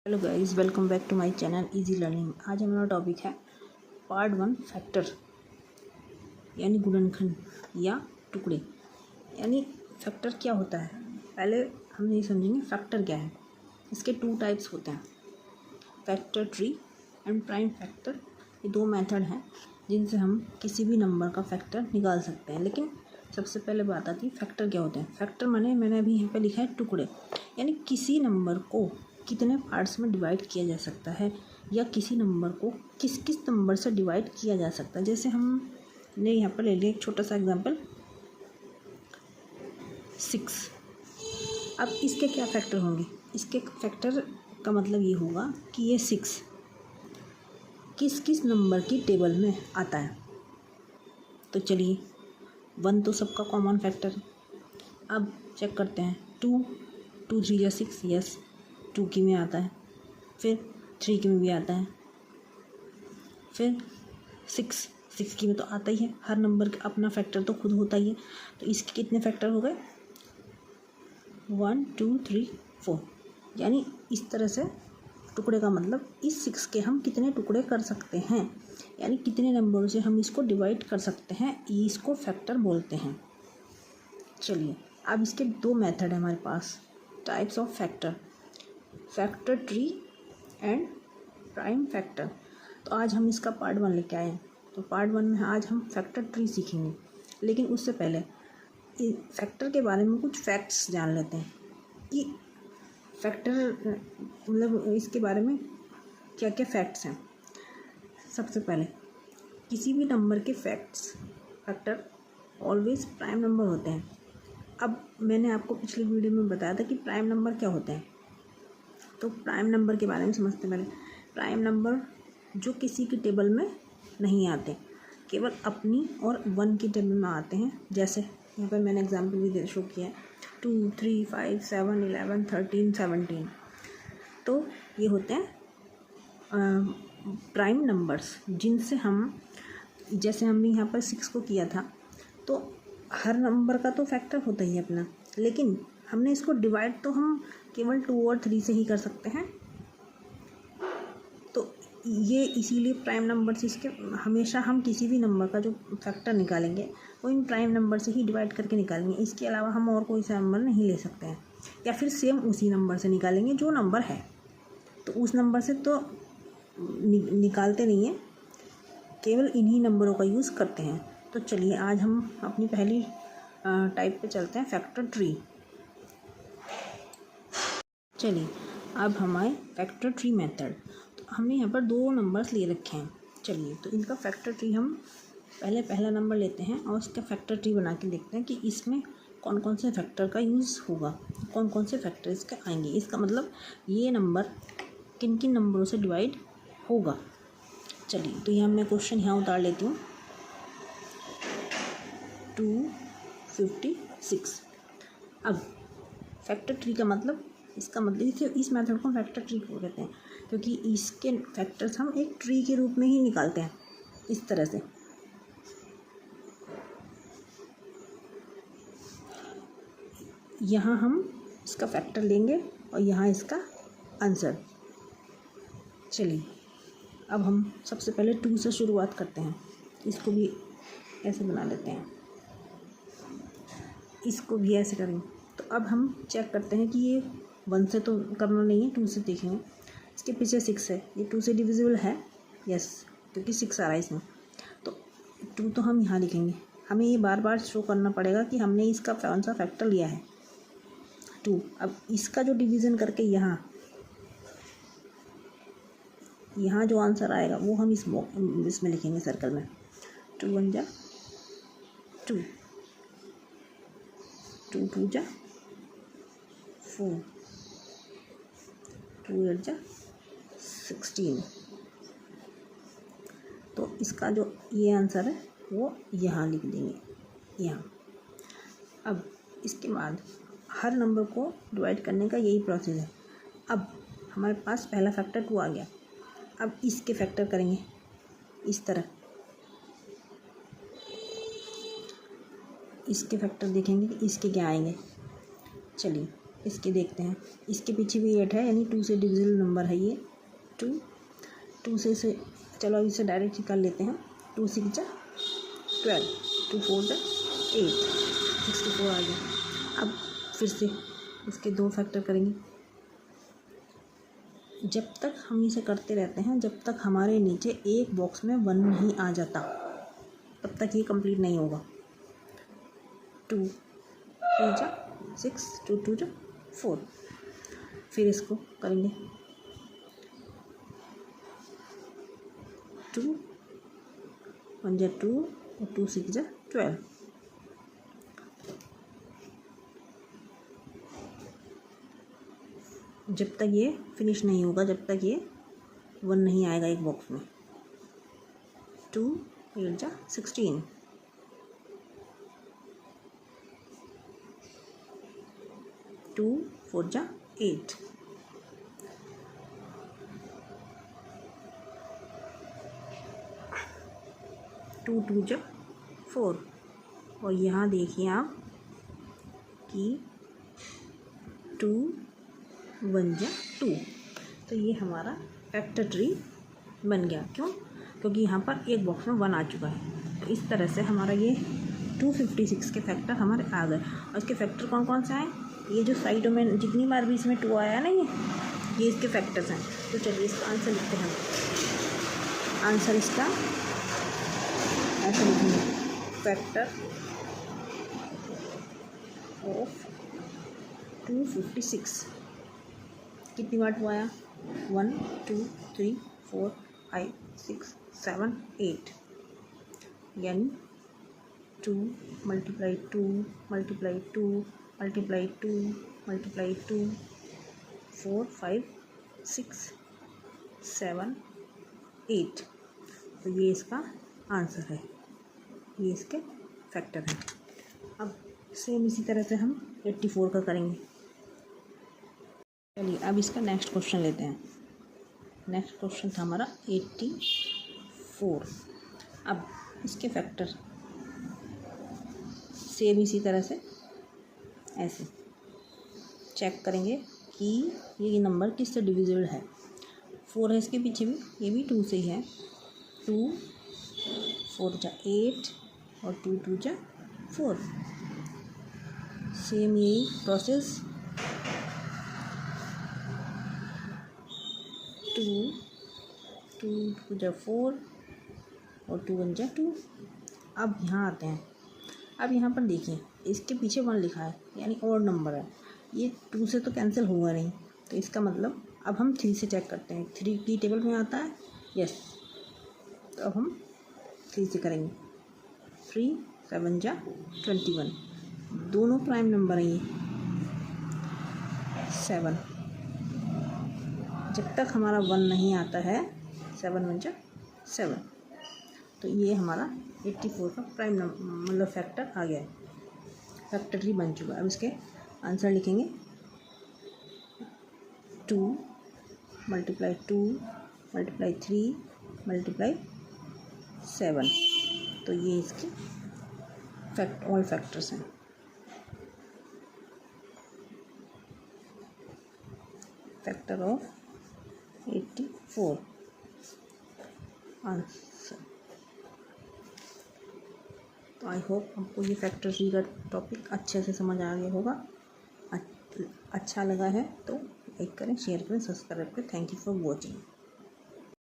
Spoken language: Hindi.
Hello guys, welcome back to my channel easy learning. आज हमारा टॉपिक है पार्ट 1 फैक्टर यानी गुणनखंड या टुकड़े। यानी फैक्टर क्या होता है, पहले हम ये समझेंगे फैक्टर क्या है। इसके 2 टाइप्स होते हैं, factor tree and prime factor. ये 2 मेथड हैं जिनसे हम किसी भी नंबर का फैक्टर निकाल सकते हैं। लेकिन सबसे पहले बात आती है फैक्टर क्या होते हैं। फैक्टर मैंने अभी यहाँ पे लिखा है टुकड़े, यानी किसी नंबर को कितने पार्ट्स में डिवाइड किया जा सकता है या किसी नंबर को किस किस नंबर से डिवाइड किया जा सकता है। जैसे हमने यहाँ पर ले लिया एक छोटा सा एग्जांपल 6। अब इसके क्या फैक्टर होंगे, इसके फैक्टर का मतलब ये होगा कि ये 6 किस किस नंबर की टेबल में आता है। तो चलिए 1 तो सबका कॉमन फैक्टर है। अब चेक करते हैं 2 3 या 6, यस 2 की में आता है, फिर 3 की में भी आता है, फिर 6 की में तो आता ही है। हर नंबर का अपना फैक्टर तो खुद होता ही है। तो इसके कितने फैक्टर हो गए 1 2 3 4। यानी इस तरह से टुकड़े का मतलब इस 6 के हम कितने टुकड़े कर सकते हैं, यानी कितने नंबरों से हम इसको डिवाइड कर सकते हैं, इसको फैक्टर बोलते हैं। चलिए अब इसके 2 मेथड है हमारे पास, types of factor, factor tree and prime factor. तो आज हम इसका पार्ट 1 लेके आए हैं। तो पार्ट 1 में आज हम फैक्टर ट्री सीखेंगे। लेकिन उससे पहले फैक्टर के बारे में कुछ फैक्ट्स जान लेते हैं कि फैक्टर मतलब इसके बारे में क्या क्या फैक्ट्स हैं। सबसे पहले किसी भी नंबर के फैक्टर ऑलवेज प्राइम नंबर होते हैं। अब मैंने आपको पिछली वीडियो में बताया था कि प्राइम नंबर क्या होते हैं। तो प्राइम नंबर के बारे में समझते हैं पहले। प्राइम नंबर जो किसी की टेबल में नहीं आते, केवल अपनी और 1 की टेबल में आते हैं। जैसे यहाँ पर मैंने एग्जांपल भी शो किया है 2 3 5 7 11 13 17। तो ये होते हैं प्राइम नंबर्स जिनसे हम, जैसे हमने यहाँ पर 6 को किया था, तो हर नंबर का तो फैक्टर होता ही है अपना, लेकिन हमने इसको डिवाइड तो हम केवल 2 और 3 से ही कर सकते हैं। तो ये इसीलिए प्राइम नंबर से इसके हमेशा हम किसी भी नंबर का जो फैक्टर निकालेंगे वो इन प्राइम नंबर से ही डिवाइड करके निकालेंगे। इसके अलावा हम और कोई सा नंबर नहीं ले सकते हैं, या फिर सेम उसी नंबर से निकालेंगे जो नंबर है। तो उस नंबर से तो निकालते नहीं हैं, केवल इन्हीं नंबरों का यूज़ करते हैं। तो चलिए आज हम अपनी पहली टाइप पे चलते हैं, फैक्टर ट्री। चलिए अब हमारे फैक्टर ट्री मेथड। तो हमने यहाँ पर 2 नंबर्स ले रखे हैं। चलिए तो इनका फैक्टर ट्री हम पहले पहला नंबर लेते हैं और इसका फैक्टर ट्री बना के देखते हैं कि इसमें कौन कौन से फैक्टर का यूज़ होगा, कौन कौन से फैक्टर इसके आएंगे। इसका मतलब ये नंबर किन किन नंबरों से डिवाइड होगा। चलिए तो यहाँ मैं क्वेश्चन यहाँ उतार लेती हूँ 256। अब फैक्टर ट्री का मतलब, इसका मतलब इस मेथड को फैक्टर ट्री को कहते हैं क्योंकि इसके फैक्टर्स हम एक ट्री के रूप में ही निकालते हैं। इस तरह से यहाँ हम इसका फैक्टर लेंगे और यहाँ इसका आंसर। चलिए अब हम सबसे पहले 2 से शुरुआत करते हैं। इसको भी ऐसे बना लेते हैं, इसको भी ऐसे करेंगे। तो अब हम चेक करते हैं कि ये 1 से तो करना नहीं है, 2 से देखेंगे। इसके पीछे 6 है, ये 2 से डिविजिबल है, यस, क्योंकि 6 आ रहा है इसमें। तो 2 तो हम यहाँ लिखेंगे। हमें ये बार बार शो करना पड़ेगा कि हमने इसका कौन सा फैक्टर लिया है 2। अब इसका जो डिवीज़न करके यहाँ जो आंसर आएगा वो हम इसमें लिखेंगे सर्कल में। 2 1 जा 2, 2 2 जा 4, 2 8 जा 16। तो इसका जो ये आंसर है वो यहाँ लिख देंगे यहाँ। अब इसके बाद हर नंबर को डिवाइड करने का यही प्रोसेस है। अब हमारे पास पहला फैक्टर 2 आ गया। अब इसके फैक्टर करेंगे इस तरह, इसके फैक्टर देखेंगे कि इसके क्या आएंगे। चलिए इसके देखते हैं, इसके पीछे भी 8 है, यानी 2 से डिविजिबल नंबर है ये। 2 से चलो अब इसे डायरेक्ट निकाल लेते हैं। 2 6 जा 12, 2 4 जा 8, 64 आ गया। अब फिर से इसके 2 फैक्टर करेंगे। जब तक हम इसे करते रहते हैं, जब तक हमारे नीचे एक बॉक्स में 1 नहीं आ जाता, तब तक ये कंप्लीट नहीं होगा। 2 3 जा 6, 2 2 जा 4। फिर इसको करेंगे 2 1 जा 2 और 2 6 जा 12। जब तक ये फिनिश नहीं होगा, जब तक ये 1 नहीं आएगा एक बॉक्स में। 2 8 जा 16, 2 4 जा 8, 2 2 जा 4। और यहाँ देखिए आप कि 2 1 जा 2। तो ये हमारा फैक्टर ट्री बन गया। क्यों? क्योंकि यहाँ पर एक बॉक्स में 1 आ चुका है। तो इस तरह से हमारा ये 256 के फैक्टर हमारे आ गए। और इसके फैक्टर कौन कौन से आए? ये जो साइडों में जितनी बार भी इसमें 2 आया ना, ये इसके फैक्टर्स हैं। तो चलिए इसका आंसर लिखते हैं। आंसर इसका ऐसे लिखेंगे, फैक्टर ऑफ 256। कितनी बार 2 आया? 1 2 3 4 5 6 7 8, यानी 2 मल्टीप्लाई 2 मल्टीप्लाई 2 मल्टीप्लाई 2 मल्टीप्लाई 2 4 5 6 7 8। तो ये इसका आंसर है, ये इसके फैक्टर हैं। अब सेम इसी तरह से हम 84 का करेंगे। चलिए अब इसका नेक्स्ट क्वेश्चन लेते हैं। नेक्स्ट क्वेश्चन था हमारा 84। अब इसके फैक्टर सेम इसी तरह से ऐसे चेक करेंगे कि ये नंबर किससे डिविजिबल है। 4 है इसके पीछे भी, ये भी 2 से ही है। 2 4 जा 8 और 2 2 जा 4। सेम यही प्रोसेस 2 2 2 जा 4 और 2 1 जा 2। अब यहाँ आते हैं। अब यहाँ पर देखिए इसके पीछे 1 लिखा है, यानी और नंबर है। ये 2 से तो कैंसिल हुआ नहीं, तो इसका मतलब अब हम 3 से चेक करते हैं। 3 की टेबल में आता है, यस। तो अब हम 3 से करेंगे। 3 7 जा 21, दोनों प्राइम नंबर हैं ये। 7, जब तक हमारा 1 नहीं आता है, 7 1 जा 7। तो ये हमारा 84 का प्राइम नंबर मतलब फैक्टर आ गया है, फैक्टर ट्री बन चुका है। अब इसके आंसर लिखेंगे 2 मल्टीप्लाई 2 मल्टीप्लाई 3 मल्टीप्लाई 7। तो ये इसके ऑल फैक्टर्स हैं। Factor of 84 answer. तो आई होप आपको ये फैक्टर ट्री का टॉपिक अच्छे से समझ आ गया होगा। अच्छा लगा है तो लाइक करें, शेयर करें, सब्सक्राइब करें। Thank you for watching.